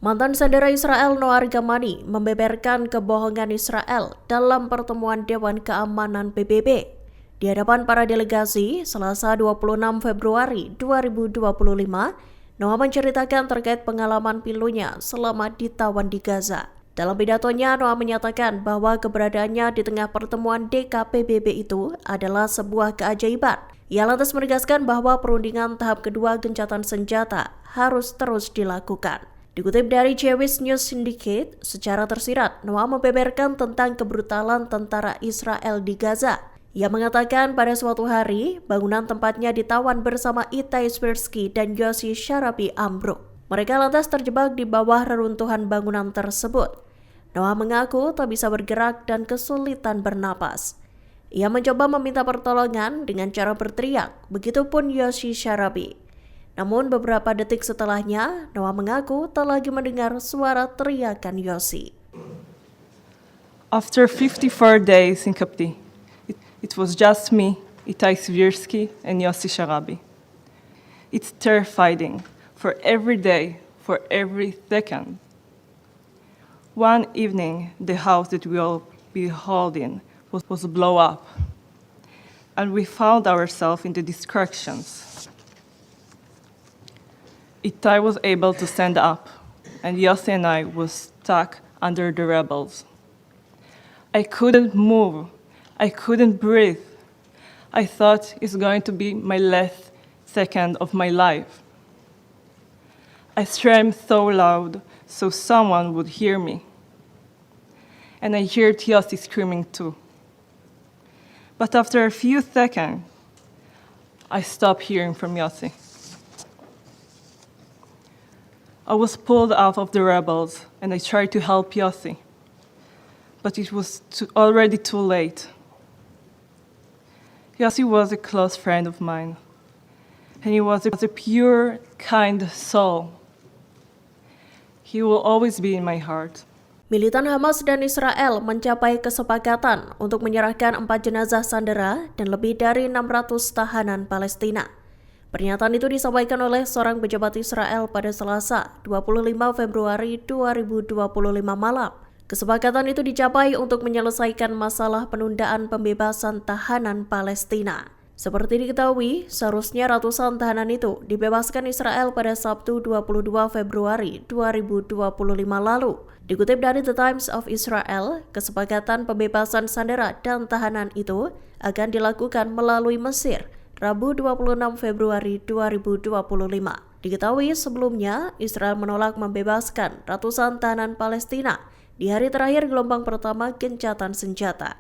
Mantan sandera Israel Noah Argamani membeberkan kebohongan Israel dalam pertemuan Dewan Keamanan PBB. Di hadapan para delegasi, Selasa 26 Februari 2025, Noah menceritakan terkait pengalaman pilunya selama ditawan di Gaza. Dalam pidatonya, Noah menyatakan bahwa keberadaannya di tengah pertemuan DKPBB itu adalah sebuah keajaiban. Ia lantas menegaskan bahwa perundingan tahap kedua gencatan senjata harus terus dilakukan. Dikutip dari Jewish News Syndicate, secara tersirat, Noah membeberkan tentang kebrutalan tentara Israel di Gaza. Ia mengatakan pada suatu hari, bangunan tempatnya ditawan bersama Itai Swirsky dan Yossi Sharabi ambruk. Mereka lantas terjebak di bawah reruntuhan bangunan tersebut. Noah mengaku tak bisa bergerak dan kesulitan bernapas. Ia mencoba meminta pertolongan dengan cara berteriak, begitupun Yossi Sharabi. Namun beberapa detik setelahnya, Noah mengaku tak lagi mendengar suara teriakan Yossi. After 54 days in captivity, it was just me, Itai Swirsky, and Yossi Sharabi. It's terrifying for every day, for every second. One evening, the house that we all be holding was blown up, and we found ourselves in the destructions. Itai was able to stand up, and Yossi and I was stuck under the rebels. I couldn't move. I couldn't breathe. I thought it's going to be my last second of my life. I screamed so loud so someone would hear me. And I heard Yossi screaming too. But after a few seconds, I stopped hearing from Yossi. I was pulled out of the rebels, and I tried to help Yossi, but it was already too late. Yossi was a close friend of mine, and he was a pure, kind soul. He will always be in my heart. Militan Hamas dan Israel mencapai kesepakatan untuk menyerahkan 4 jenazah sandera dan lebih dari 600 tahanan Palestina. Pernyataan itu disampaikan oleh seorang pejabat Israel pada Selasa 25 Februari 2025 malam. Kesepakatan itu dicapai untuk menyelesaikan masalah penundaan pembebasan tahanan Palestina. Seperti diketahui, seharusnya ratusan tahanan itu dibebaskan Israel pada Sabtu 22 Februari 2025 lalu. Dikutip dari The Times of Israel, kesepakatan pembebasan sandera dan tahanan itu akan dilakukan melalui Mesir Rabu 26 Februari 2025. Diketahui sebelumnya, Israel menolak membebaskan ratusan tahanan Palestina di hari terakhir gelombang pertama gencatan senjata.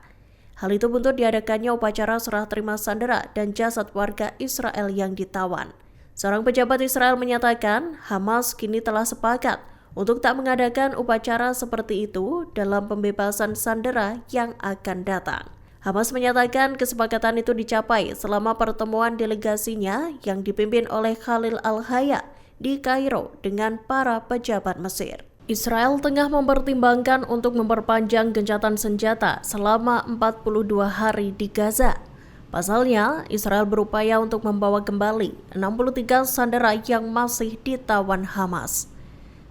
Hal itu buntut diadakannya upacara serah terima sandera dan jasad warga Israel yang ditawan. Seorang pejabat Israel menyatakan, Hamas kini telah sepakat untuk tak mengadakan upacara seperti itu dalam pembebasan sandera yang akan datang. Hamas menyatakan kesepakatan itu dicapai selama pertemuan delegasinya yang dipimpin oleh Khalil Al-Hayya di Kairo dengan para pejabat Mesir. Israel tengah mempertimbangkan untuk memperpanjang gencatan senjata selama 42 hari di Gaza. Pasalnya, Israel berupaya untuk membawa kembali 63 sandera yang masih ditawan Hamas.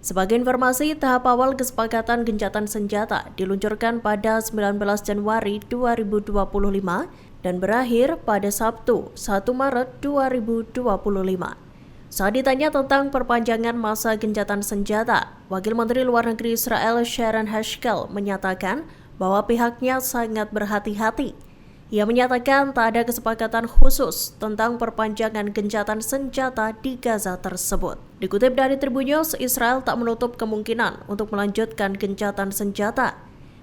Sebagai informasi, tahap awal kesepakatan gencatan senjata diluncurkan pada 19 Januari 2025 dan berakhir pada Sabtu 1 Maret 2025. Saat ditanya tentang perpanjangan masa gencatan senjata, Wakil Menteri Luar Negeri Israel Sharon Hashkel menyatakan bahwa pihaknya sangat berhati-hati. Ia menyatakan tak ada kesepakatan khusus tentang perpanjangan gencatan senjata di Gaza tersebut. Dikutip dari Tribun News, Israel tak menutup kemungkinan untuk melanjutkan gencatan senjata.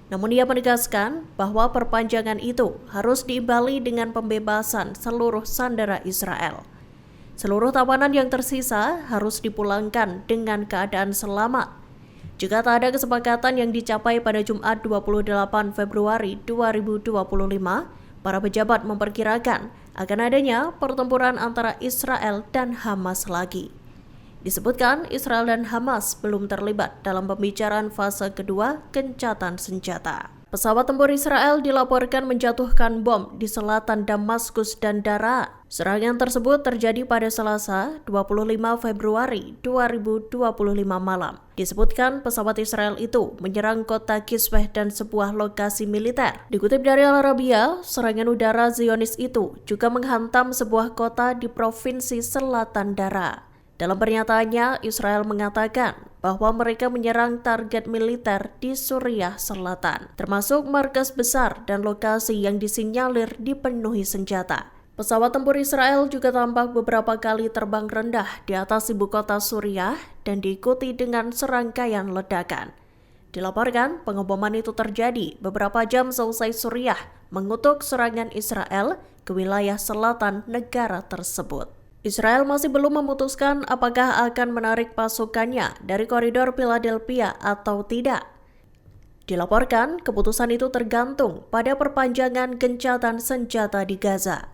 Namun ia menegaskan bahwa perpanjangan itu harus diimbali dengan pembebasan seluruh sandera Israel. Seluruh tawanan yang tersisa harus dipulangkan dengan keadaan selamat. Jika tak ada kesepakatan yang dicapai pada Jumat 28 Februari 2025, para pejabat memperkirakan akan adanya pertempuran antara Israel dan Hamas lagi. Disebutkan Israel dan Hamas belum terlibat dalam pembicaraan fase kedua gencatan senjata. Pesawat tempur Israel dilaporkan menjatuhkan bom di selatan Damaskus dan Daraa. Serangan tersebut terjadi pada Selasa, 25 Februari 2025 malam. Disebutkan pesawat Israel itu menyerang kota Kisweh dan sebuah lokasi militer. Dikutip dari Al Arabiya, serangan udara Zionis itu juga menghantam sebuah kota di Provinsi Selatan Dara. Dalam pernyataannya, Israel mengatakan bahwa mereka menyerang target militer di Suriah Selatan, termasuk markas besar dan lokasi yang disinyalir dipenuhi senjata. Pesawat tempur Israel juga tampak beberapa kali terbang rendah di atas ibu kota Suriah dan diikuti dengan serangkaian ledakan. Dilaporkan, pengeboman itu terjadi beberapa jam selesai Suriah mengutuk serangan Israel ke wilayah selatan negara tersebut. Israel masih belum memutuskan apakah akan menarik pasukannya dari koridor Philadelphia atau tidak. Dilaporkan, keputusan itu tergantung pada perpanjangan gencatan senjata di Gaza.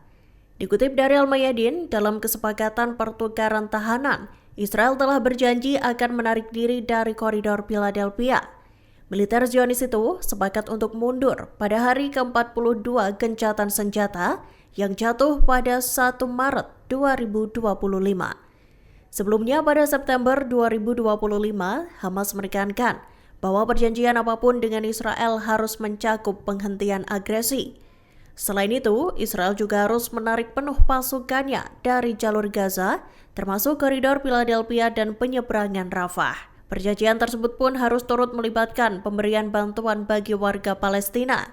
Dikutip dari Al-Mayadin, dalam kesepakatan pertukaran tahanan, Israel telah berjanji akan menarik diri dari koridor Philadelphia. Militer Zionis itu sepakat untuk mundur pada hari ke-42 gencatan senjata yang jatuh pada 1 Maret 2025. Sebelumnya pada September 2025, Hamas menekankan bahwa perjanjian apapun dengan Israel harus mencakup penghentian agresi. Selain itu, Israel juga harus menarik penuh pasukannya dari jalur Gaza, termasuk koridor Philadelphia dan penyeberangan Rafah. Perjanjian tersebut pun harus turut melibatkan pemberian bantuan bagi warga Palestina.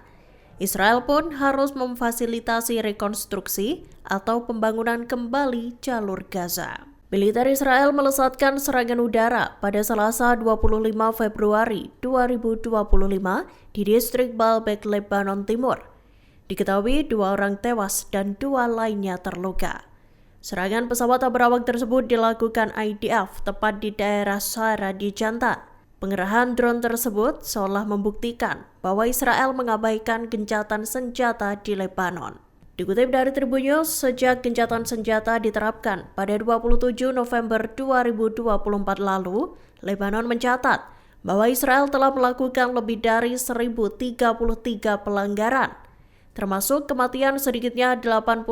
Israel pun harus memfasilitasi rekonstruksi atau pembangunan kembali jalur Gaza. Militer Israel melesatkan serangan udara pada Selasa 25 Februari 2025 di distrik Baalbek, Lebanon Timur. Diketahui 2 orang tewas dan 2 lainnya terluka. Serangan pesawat tak berawak tersebut dilakukan IDF tepat di daerah Sara di Jantan. Pengerahan drone tersebut seolah membuktikan bahwa Israel mengabaikan gencatan senjata di Lebanon. Dikutip dari Tribun News, sejak gencatan senjata diterapkan pada 27 November 2024 lalu, Lebanon mencatat bahwa Israel telah melakukan lebih dari 1.033 pelanggaran, termasuk kematian sedikitnya 81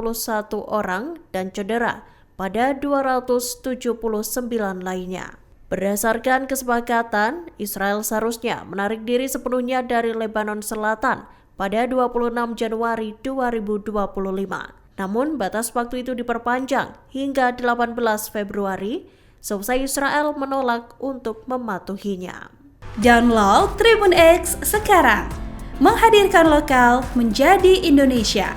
orang dan cedera pada 279 lainnya. Berdasarkan kesepakatan, Israel seharusnya menarik diri sepenuhnya dari Lebanon Selatan pada 26 Januari 2025. Namun, batas waktu itu diperpanjang hingga 18 Februari, seusai Israel menolak untuk mematuhinya. Download Tribun X sekarang. Menghadirkan lokal menjadi Indonesia.